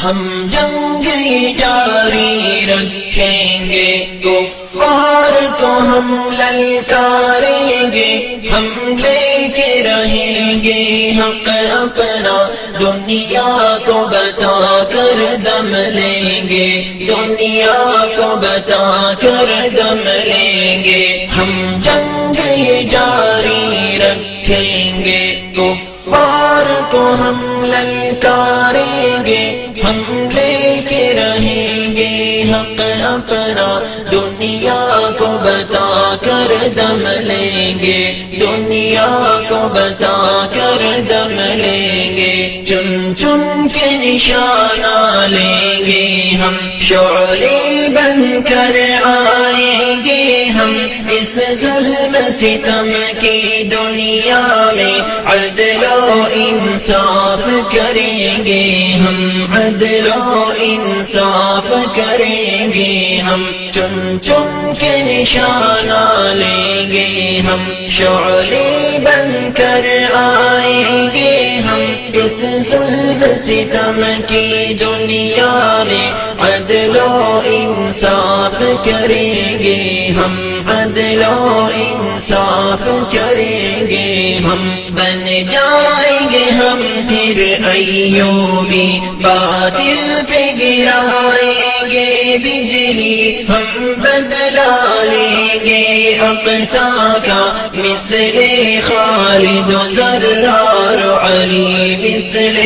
ہم جنگ جاری رکھیں گے، کفار کو ہم للکاریں گے، ہم لے کے رہیں گے حق اپنا، دنیا کو بتا کر دم لیں گے، دنیا کو بتا کر دم لیں گے۔ ہم جنگ جاری رکھیں گے، کفار کو ہم للکاریں گے، ہم لے کے رہیں گے حق اپنا، دنیا کو بتا کر دم لیں گے، دنیا کو بتا کر دم لیں گے۔ چن چن کے نشانہ لیں گے ہم، شعلے بن کر آئیں گے ہم، اس ظلم ستم کی دنیا میں عدل و انصاف کریں گے ہم، عدل و انصاف کریں گے ہم۔ چن چن کے نشانہ لیں گے ہم، شعلے بن کر آئیں گے ہم، اس ظلم ستم کی دنیا میں عدل و انصاف کریں گے ہم، عدل و انصاف کریں گے ہم۔ بن جائیں گے ہم پھر ایوبی، باطل پہ گرائیں گے بجلی، ہم بدلا لیں گے اقصیٰ کا، مثل خالد و زرار و علی، مثل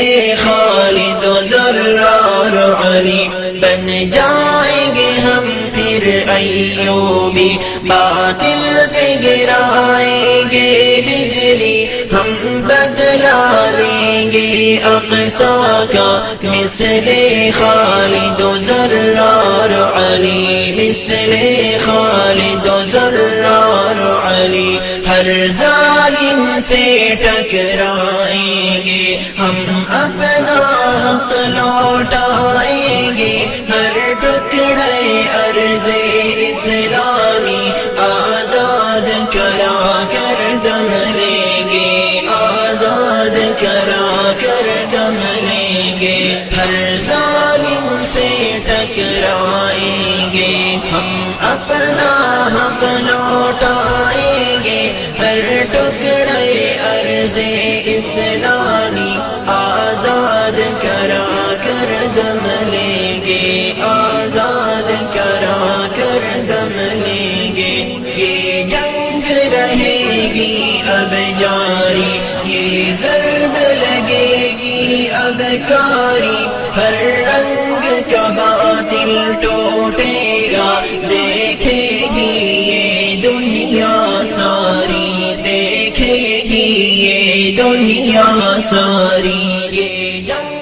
خالد و زرار و علی۔ بن جائیں گے ہم پھر ایوبی، باطل پہ گرائیں گے بجلی، ہم بدلا لیں گے اقصیٰ کا، مثل خالد و زرار و علی، مثل خالد و زرار و علی۔ ہر ظالم سے ٹکرائیں گے ہم، اپنا حق لوٹائیں گے، ہر ٹکڑے ارض اسلامی آزاد کرا کر دم لیں گے، آزاد کرا کر دم لیں گے۔ ہر ظالم سے ٹکرائیں گے ہم، اپنا حق لوٹائیں گے، ہر ٹکڑے ارض اسلامی آزاد کرا کر دم لیں گے، آزاد کرا کر دم لیں گے۔ یہ جنگ رہے گی اب جاری، یہ ضرب لگے گی اب کاری، ہر رنگ کا باطل ٹوٹے گا، دیکھے گی یہ دنیا ساری، دیکھے گی یہ دنیا ساری۔ یہ جنگ